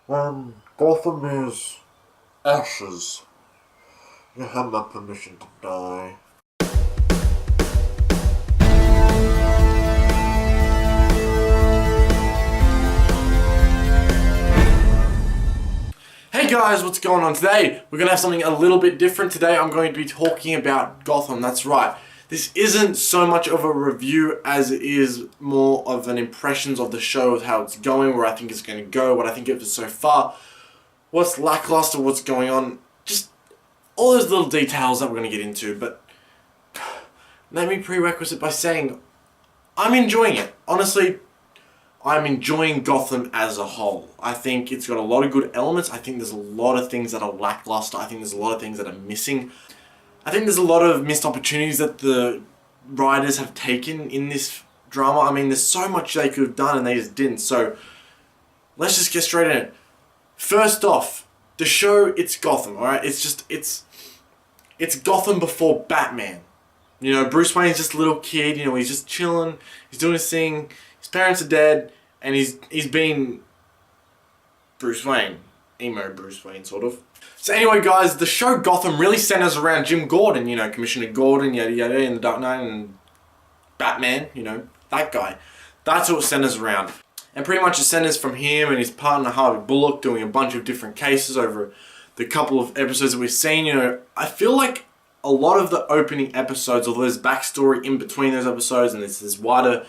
Gotham is ashes. You have my permission to die. Hey guys, what's going on today? We're going to have something a little bit different today. I'm going to be talking about Gotham, that's right. This isn't so much of a review as it is more of an impressions of the show, of how it's going, where I think it's going to go, what I think of it so far, what's lackluster, what's going on, just all those little details that we're going to get into. But let me prerequisite by saying I'm enjoying it. Honestly, I'm enjoying Gotham as a whole. I think it's got a lot of good elements. I think there's a lot of things that are lackluster. I think there's a lot of things that are missing. I think there's a lot of missed opportunities that the writers have taken in this drama. I mean, there's so much they could have done and they just didn't. So, let's just get straight in it. First off, the show, it's Gotham, alright? It's Gotham before Batman. You know, Bruce Wayne's just a little kid, you know, he's just chilling, he's doing his thing, his parents are dead, and he's been Bruce Wayne. Emo Bruce Wayne, sort of. So anyway, guys, the show Gotham really centers around Jim Gordon, you know, Commissioner Gordon, yada yada, in the Dark Knight, and Batman, you know, that guy. That's what it centers around. And pretty much it centers from him and his partner Harvey Bullock doing a bunch of different cases over the couple of episodes that we've seen. You know, I feel like a lot of the opening episodes, although there's backstory in between those episodes and there's this wider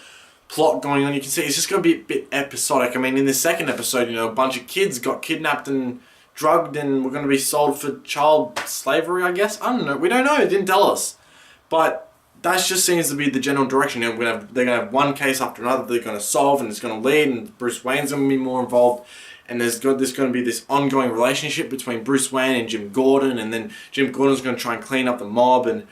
plot going on, you can see it's just going to be a bit episodic. I mean, in the second episode, you know, a bunch of kids got kidnapped and drugged and were going to be sold for child slavery, I guess. I don't know. We don't know. It didn't tell us. But that just seems to be the general direction. You know, they're going to have one case after another they're going to solve, and it's going to lead, and Bruce Wayne's going to be more involved. And there's going to be this ongoing relationship between Bruce Wayne and Jim Gordon, and then Jim Gordon's going to try and clean up the mob, and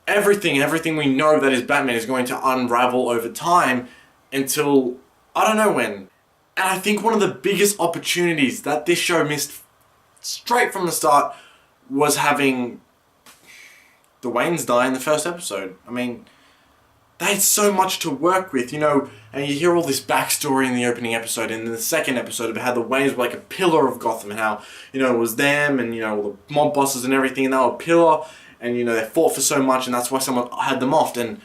everything we know that is Batman is going to unravel over time until I don't know when. And I think one of the biggest opportunities that this show missed straight from the start was having the Waynes die in the first episode. I mean, they had so much to work with, you know, and you hear all this backstory in the opening episode and in the second episode about how the Waynes were like a pillar of Gotham and how, you know, it was them and, you know, all the mob bosses and everything, and they were a pillar, and, you know, they fought for so much and that's why someone had them off. And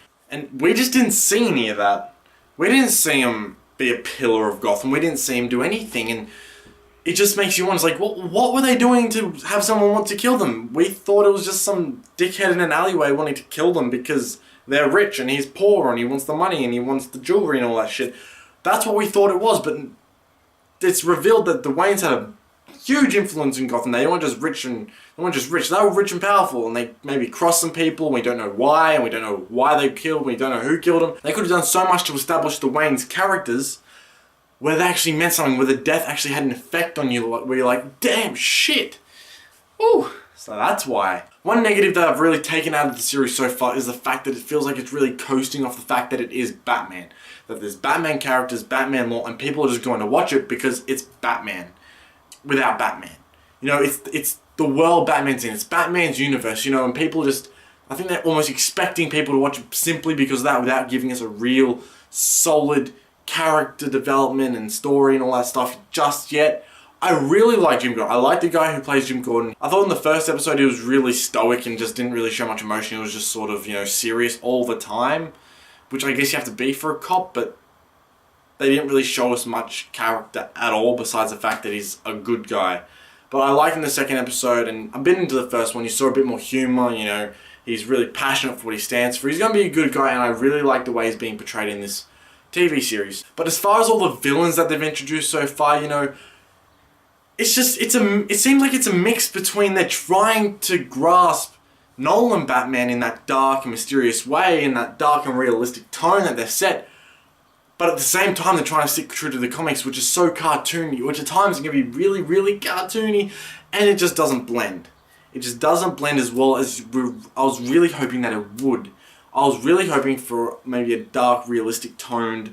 we just didn't see any of that. We didn't see him be a pillar of Gotham. We didn't see him do anything, and it just makes you wonder, like, what were they doing to have someone want to kill them? We thought it was just some dickhead in an alleyway wanting to kill them because they're rich and he's poor and he wants the money and he wants the jewelry and all that shit. That's what we thought it was, but it's revealed that the Waynes had a huge influence in Gotham. They weren't just rich, they were rich and powerful, and they maybe crossed some people, and we don't know why, and we don't know why they killed, we don't know who killed them. They could have done so much to establish the Waynes characters where they actually meant something, where the death actually had an effect on you, where you're like, damn, shit. Ooh. So that's why. One negative that I've really taken out of the series so far is the fact that it feels like it's really coasting off the fact that it is Batman. That there's Batman characters, Batman lore, and people are just going to watch it because it's Batman without Batman. You know, it's the world Batman's in. It's Batman's universe, you know, and people just, I think they're almost expecting people to watch it simply because of that, without giving us a real solid character development and story and all that stuff just yet. I really like Jim Gordon. I like the guy who plays Jim Gordon. I thought in the first episode he was really stoic and just didn't really show much emotion. He was just sort of, you know, serious all the time, which I guess you have to be for a cop, but they didn't really show us much character at all besides the fact that he's a good guy. But I liked in the second episode, and I've been into the first one, you saw a bit more humor, you know, he's really passionate for what he stands for. He's going to be a good guy, and I really like the way he's being portrayed in this TV series. But as far as all the villains that they've introduced so far, you know, it seems like it's a mix between they're trying to grasp Nolan Batman in that dark and mysterious way, in that dark and realistic tone that they've set, but at the same time they're trying to stick true to the comics, which is so cartoony, which at times can be really, really cartoony, and it just doesn't blend. It just doesn't blend as well as I was really hoping that it would. I was really hoping for maybe a dark, realistic toned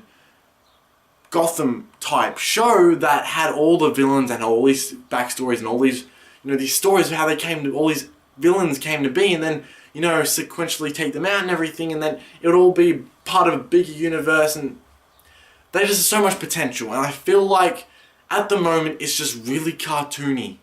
Gotham type show that had all the villains and all these backstories and all these, you know, these stories of how they came to, all these villains came to be, and then, you know, sequentially take them out and everything, and then it would all be part of a bigger universe, and there's just so much potential. And I feel like At the moment, it's just really cartoony.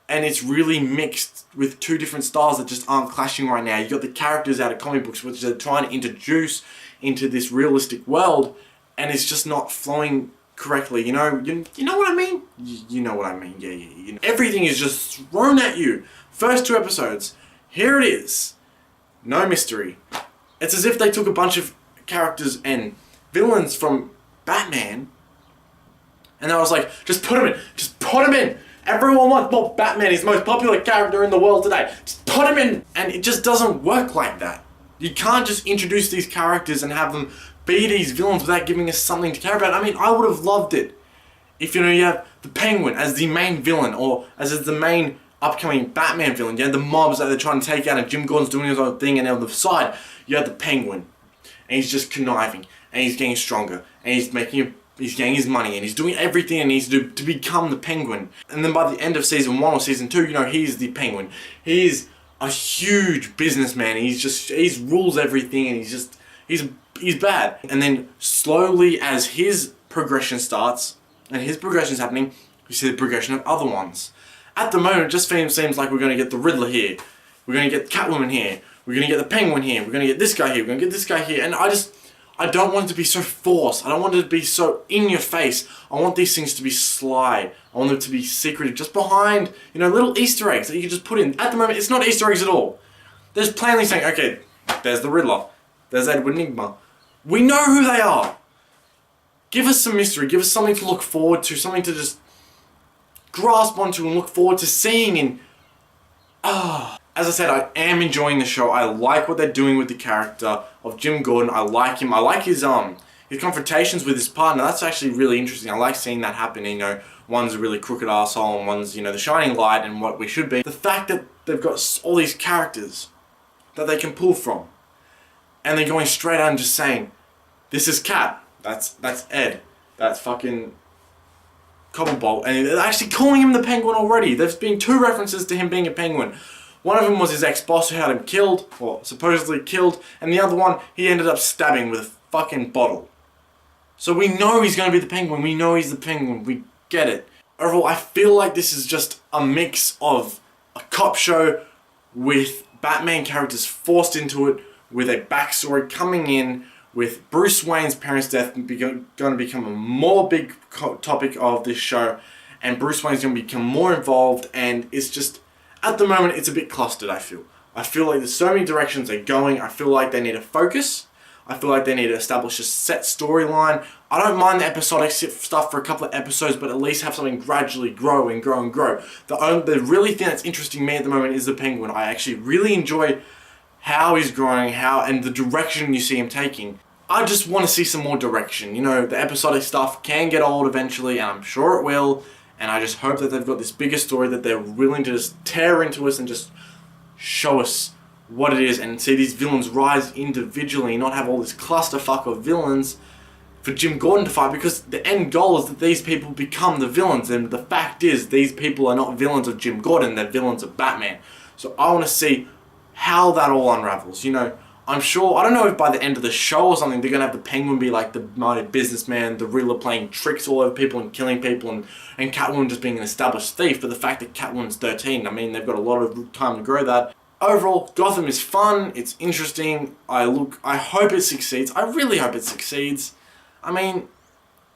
And it's really mixed with two different styles that just aren't clashing right now. You got the characters out of comic books, which they're trying to introduce into this realistic world, and it's just not flowing correctly. You know what I mean? You know what I mean. Yeah. You know. Everything is just thrown at you. First 2 episodes, here it is. No mystery. It's as if they took a bunch of characters and villains from Batman, and I was like, just put him in. Just put him in. Everyone wants more Batman. He's the most popular character in the world today. Just put him in. And it just doesn't work like that. You can't just introduce these characters and have them be these villains without giving us something to care about. I mean, I would have loved it if, you have the Penguin as the main villain, or as the main upcoming Batman villain. You had the mobs that they're trying to take out, and Jim Gordon's doing his own thing, and on the side, you had the Penguin. And he's just conniving, and he's getting stronger, and he's getting his money, and he's doing everything he needs to do to become the Penguin. And then by the end of season 1 or season 2, he's the Penguin. He's a huge businessman. He rules everything, and he's bad. And then slowly, as his progression starts and his progression's happening, you see the progression of other ones. At the moment, it just seems like we're going to get the Riddler here, we're going to get Catwoman here, we're going to get the Penguin here, we're going to get this guy here, we're going to get this guy here, and I don't want it to be so forced. I don't want it to be so in your face. I want these things to be sly. I want them to be secretive, just behind, little Easter eggs that you can just put in. At the moment, it's not Easter eggs at all. There's plainly saying, okay, there's the Riddler, there's Edward Nygma. We know who they are. Give us some mystery. Give us something to look forward to, something to just grasp onto and look forward to seeing. And as I said, I am enjoying the show. I like what they're doing with the character of Jim Gordon. I like him. I like his confrontations with his partner. That's actually really interesting. I like seeing that happen. One's a really crooked asshole, and one's, the shining light and what we should be. The fact that they've got all these characters that they can pull from, and they're going straight out and just saying, this is Cat, that's Ed, that's fucking Cobblebolt, and they're actually calling him the Penguin already. There's been 2 references to him being a Penguin. One of them was his ex-boss who had him killed, or supposedly killed, and the other one he ended up stabbing with a fucking bottle. So we know he's going to be the Penguin. We know he's the Penguin. We get it. Overall, I feel like this is just a mix of a cop show with Batman characters forced into it, with a backstory coming in, with Bruce Wayne's parents' death going to become a more big topic of this show, and Bruce Wayne's going to become more involved, and it's just, at the moment, it's a bit clustered, I feel. I feel like there's so many directions they're going. I feel like they need to focus. I feel like they need to establish a set storyline. I don't mind the episodic stuff for a couple of episodes, but at least have something gradually grow and grow and grow. The really thing that's interesting me at the moment is the Penguin. I actually really enjoy how he's growing, and the direction you see him taking. I just want to see some more direction. The episodic stuff can get old eventually, and I'm sure it will. And I just hope that they've got this bigger story that they're willing to just tear into us and just show us what it is, and see these villains rise individually, not have all this clusterfuck of villains for Jim Gordon to fight, because the end goal is that these people become the villains, and the fact is these people are not villains of Jim Gordon, they're villains of Batman. So I want to see how that all unravels. I'm sure, I don't know if by the end of the show or something, they're going to have the Penguin be like the mighty businessman, the Riddler playing tricks all over people and killing people, and Catwoman just being an established thief. But the fact that Catwoman's 13, I mean, they've got a lot of time to grow that. Overall, Gotham is fun, it's interesting, I hope it succeeds. I really hope it succeeds. I mean,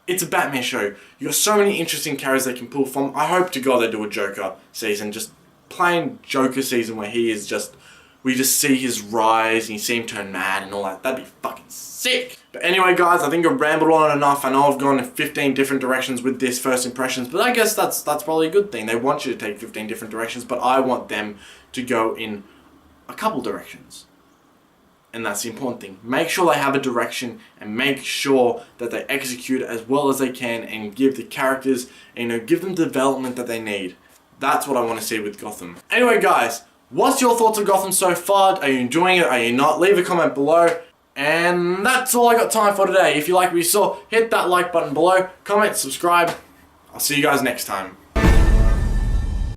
it's a Batman show. You got so many interesting characters they can pull from. I hope to God they do a Joker season, just plain Joker season where he is just, we just see his rise and you see him turn mad and all that. That'd be fucking sick. But anyway, guys, I think I've rambled on enough. I know I've gone in 15 different directions with this first impressions, but I guess that's probably a good thing. They want you to take 15 different directions, but I want them to go in a couple directions. And that's the important thing. Make sure they have a direction and make sure that they execute it as well as they can and give the characters, give them the development that they need. That's what I want to see with Gotham. Anyway, guys, what's your thoughts on Gotham so far? Are you enjoying it? Are you not? Leave a comment below. And that's all I got time for today. If you like what you saw, hit that like button below, comment, subscribe. I'll see you guys next time.